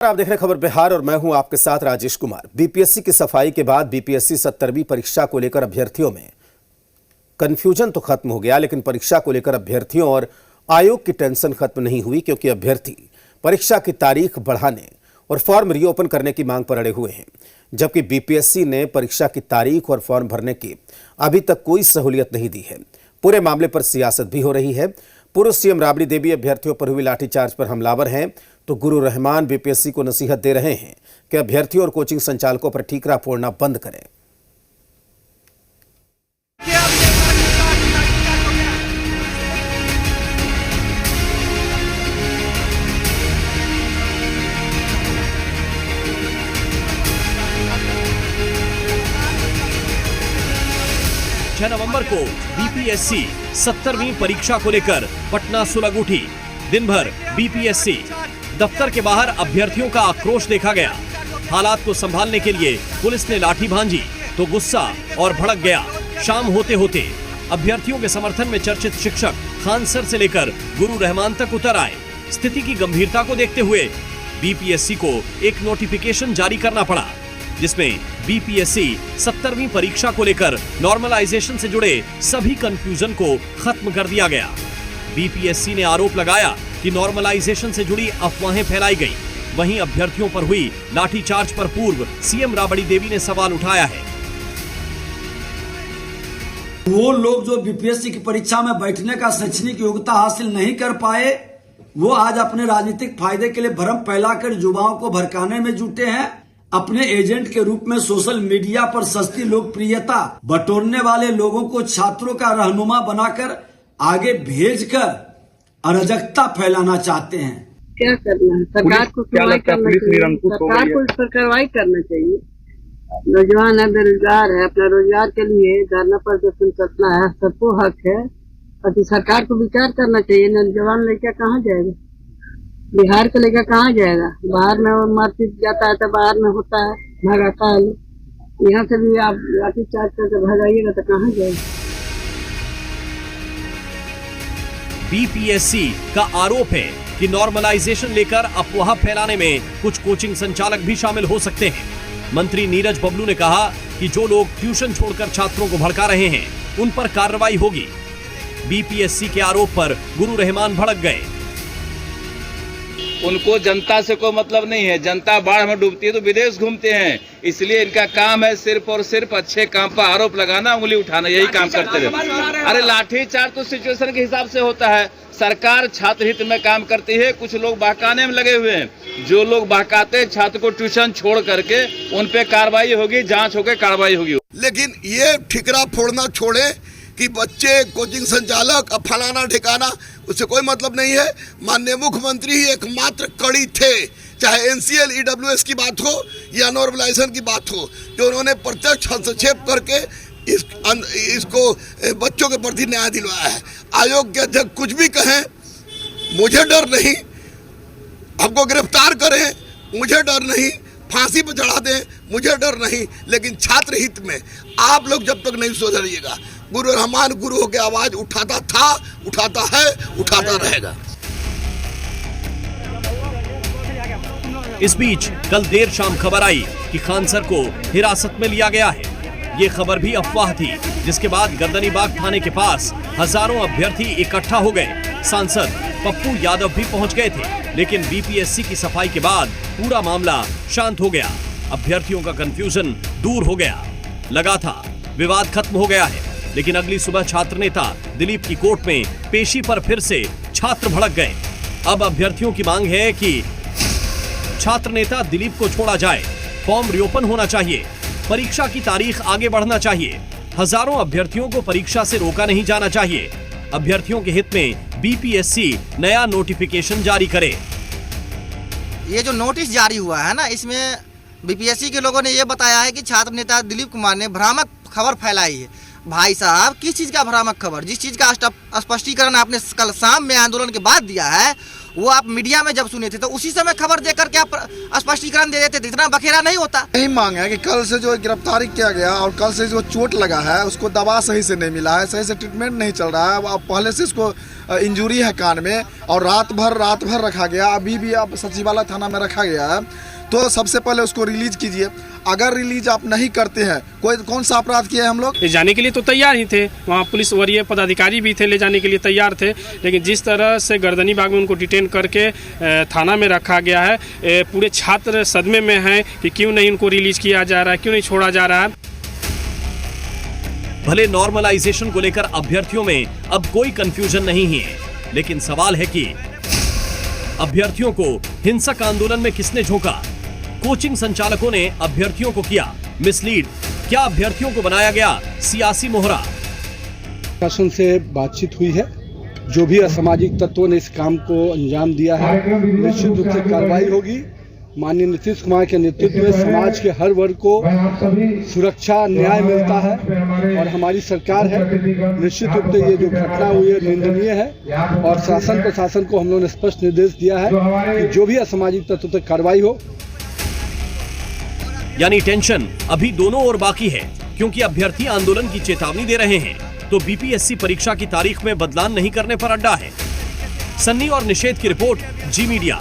आप देख रहे हैं खबर बिहार और मैं हूं आपके साथ राजेश कुमार। बीपीएससी की सफाई के बाद बीपीएससी 70वीं परीक्षा को लेकर अभ्यर्थियों में कंफ्यूजन तो खत्म हो गया, लेकिन परीक्षा को लेकर अभ्यर्थियों और आयोग की टेंशन खत्म नहीं हुई, क्योंकि अभ्यर्थी परीक्षा की तारीख बढ़ाने और फॉर्म रीओपन करने की मांग पर अड़े हुए हैं। जबकि बीपीएससी ने परीक्षा की तारीख और फॉर्म भरने की अभी तक कोई सहूलियत नहीं दी है। पूरे मामले पर सियासत भी हो रही है। पूर्व सीएम राबड़ी देवी अभ्यर्थियों पर हुई लाठीचार्ज पर हमलावर हैं, तो गुरु रहमान बीपीएससी को नसीहत दे रहे हैं कि अभ्यर्थियों और कोचिंग संचालकों पर ठीकरा फोड़ना बंद करें। नवंबर को बीपीएससी 70वीं परीक्षा को लेकर पटना सुलग उठी। दिन भर बीपीएससी दफ्तर के बाहर अभ्यर्थियों का आक्रोश देखा गया। हालात को संभालने के लिए पुलिस ने लाठी भांजी तो गुस्सा और भड़क गया। शाम होते होते अभ्यर्थियों के समर्थन में चर्चित शिक्षक खान सर से लेकर गुरु रहमान तक उतर आए। स्थिति की गंभीरता को देखते हुए बीपीएससी को एक नोटिफिकेशन जारी करना पड़ा, जिसमें बीपीएससी 70वीं परीक्षा को लेकर नॉर्मलाइजेशन से जुड़े सभी कंफ्यूजन को खत्म कर दिया गया। बीपीएससी ने आरोप लगाया कि नॉर्मलाइजेशन से जुड़ी अफवाहें फैलाई गई। वहीं अभ्यर्थियों पर हुई लाठीचार्ज पर पूर्व सीएम राबड़ी देवी ने सवाल उठाया है। वो लोग जो बीपीएससी की परीक्षा में बैठने का शैक्षणिक योग्यता हासिल नहीं कर पाए, वो आज अपने राजनीतिक फायदे के लिए भ्रम फैलाकर युवाओं को भड़काने में जुटे हैं। अपने एजेंट के रूप में सोशल मीडिया पर सस्ती लोकप्रियता बटोरने वाले लोगों को छात्रों का रहनुमा बनाकर आगे भेजकर अराजकता फैलाना चाहते हैं। क्या करना है? सरकार को कार्रवाई करना चाहिए। सरकार को इस पर कार्रवाई करना चाहिए। नौजवान है, बेरोजगार है, अपना रोजगार के लिए धरना प्रदर्शन करना है, सबको हक है। और सरकार को विचार करना चाहिए। नौजवान लड़का कहाँ जाएगा? बिहार का लड़का कहाँ जाएगा? बाहर में मारपीट जाता है तो बाहर में होता है, भगाता है। यहाँ से भी आप लाठीचार्ज करके भगाइएगा तो कहाँ जाएगा? बीपीएससी का आरोप है कि नॉर्मलाइजेशन लेकर अफवाह फैलाने में कुछ कोचिंग संचालक भी शामिल हो सकते हैं। मंत्री नीरज बबलू ने कहा कि जो लोग ट्यूशन छोड़कर छात्रों को भड़का रहे हैं, उन पर कार्रवाई होगी। बीपीएससी के आरोप पर गुरु रहमान भड़क गए। उनको जनता से कोई मतलब नहीं है। जनता बाढ़ में डूबती है तो विदेश घूमते हैं, इसलिए इनका काम है सिर्फ और सिर्फ अच्छे काम पर आरोप लगाना, उंगली उठाना, यही काम करते रहे। अरे लाठीचार्ज तो सिचुएशन के हिसाब से होता है। सरकार छात्र हित में काम करती है, कुछ लोग बहकाने में लगे हुए हैं। जो लोग बहकाते हैं छात्र को ट्यूशन छोड़ करके, उन पे कार्रवाई होगी, जांच होकर कार्रवाई होगी। लेकिन ये ठिकरा फोड़ना छोड़े कि बच्चे कोचिंग संचालक अब फलाना ठिकाना, उससे कोई मतलब नहीं है। माननीय मुख्यमंत्री ही एकमात्र कड़ी थे, चाहे एनसीएल ईडब्ल्यूएस की बात हो या नॉर्मलाइजेशन की बात हो, जो उन्होंने प्रत्यक्ष हस्तक्षेप करके इसको बच्चों के प्रति न्याय दिलवाया है। आयोग के अध्यक्ष कुछ भी कहें, मुझे डर नहीं। हमको गिरफ्तार करें, मुझे डर नहीं। फांसी पर चढ़ा दें, मुझे डर नहीं। लेकिन छात्र हित में आप लोग जब तक नहीं सुधरिएगा, गुरु रहमान गुरु होकर आवाज उठाता था, उठाता है, उठाता रहेगा। इस बीच कल देर शाम खबर आई कि खान सर को हिरासत में लिया गया है। ये खबर भी अफवाह थी, जिसके बाद गर्दनीबाग थाने के पास हजारों अभ्यर्थी इकट्ठा हो गए। सांसद पप्पू यादव भी पहुंच गए थे, लेकिन बीपीएससी की सफाई के बाद पूरा मामला शांत हो गया। अभ्यर्थियों का कंफ्यूजन दूर हो गया। लगा था विवाद खत्म हो गया है, लेकिन अगली सुबह छात्र नेता दिलीप की कोर्ट में पेशी पर फिर से छात्र भड़क गए। अब अभ्यर्थियों की मांग है कि छात्र नेता दिलीप को छोड़ा जाए, फॉर्म रीओपन होना चाहिए, परीक्षा की तारीख आगे बढ़ना चाहिए। हजारों अभ्यर्थियों को परीक्षा से रोका नहीं जाना चाहिए। अभ्यर्थियों के हित में बीपीएससी नया नोटिफिकेशन जारी करे। ये जो नोटिस जारी हुआ है ना, इसमें बीपीएससी के लोगों ने ये बताया है कि छात्र नेता दिलीप कुमार ने भ्रामक खबर फैलाई है। भाई साहब, किस चीज़ का भ्रामक खबर? जिस चीज़ का स्पष्टीकरण आपने कल शाम में आंदोलन के बाद दिया है, वो आप मीडिया में जब सुने थे तो उसी समय खबर देकर के आप स्पष्टीकरण दे देते थे, इतना बखेरा नहीं होता। यही मांग है कि कल से जो गिरफ्तारी किया गया और कल से जो चोट लगा है उसको दवा सही से नहीं मिला है, सही से ट्रीटमेंट नहीं चल रहा है। अब पहले से इसको इंजरी है कान में और रात भर रखा गया, अभी भी अब सचिवालय थाना में रखा गया है। तो सबसे पहले उसको रिलीज कीजिए। अगर रिलीज आप नहीं करते हैं, कौन सा अपराध किया है हम लोग? ले जाने के लिए तो तैयार ही थे, वहाँ पुलिस वरीय पदाधिकारी भी थे, ले जाने के लिए तैयार थे, लेकिन जिस तरह से गर्दनी बाग में उनको डिटेन करके थाना में रखा गया है, पूरे छात्र सदमे में हैं कि क्यों नहीं उनको रिलीज किया जा रहा है, क्यों नहीं छोड़ा जा रहा है। भले नॉर्मलाइजेशन को लेकर अभ्यर्थियों में अब कोई कंफ्यूजन नहीं है, लेकिन सवाल है कि अभ्यर्थियों को हिंसक आंदोलन में किसने झोंका? कोचिंग संचालकों ने अभ्यर्थियों को किया मिसलीड? क्या अभ्यर्थियों को बनाया गया सियासी मोहरा? शासन से बातचीत हुई है, जो भी असामाजिक तत्वों ने इस काम को अंजाम दिया है निश्चित रूप से कार्रवाई होगी। माननीय नीतीश कुमार के नेतृत्व में समाज के हर वर्ग को सुरक्षा न्याय मिलता है और हमारी सरकार है। निश्चित रूप से ये जो घटना हुई है निंदनीय है और शासन प्रशासन को हम लोगों ने स्पष्ट निर्देश दिया है कि जो भी असामाजिक तत्वों पर कार्रवाई हो। यानी टेंशन अभी दोनों ओर बाकी है, क्योंकि अभ्यर्थी आंदोलन की चेतावनी दे रहे हैं तो बीपीएससी परीक्षा की तारीख में बदलाव नहीं करने पर अड्डा है। सन्नी और निषेध की रिपोर्ट, जी मीडिया।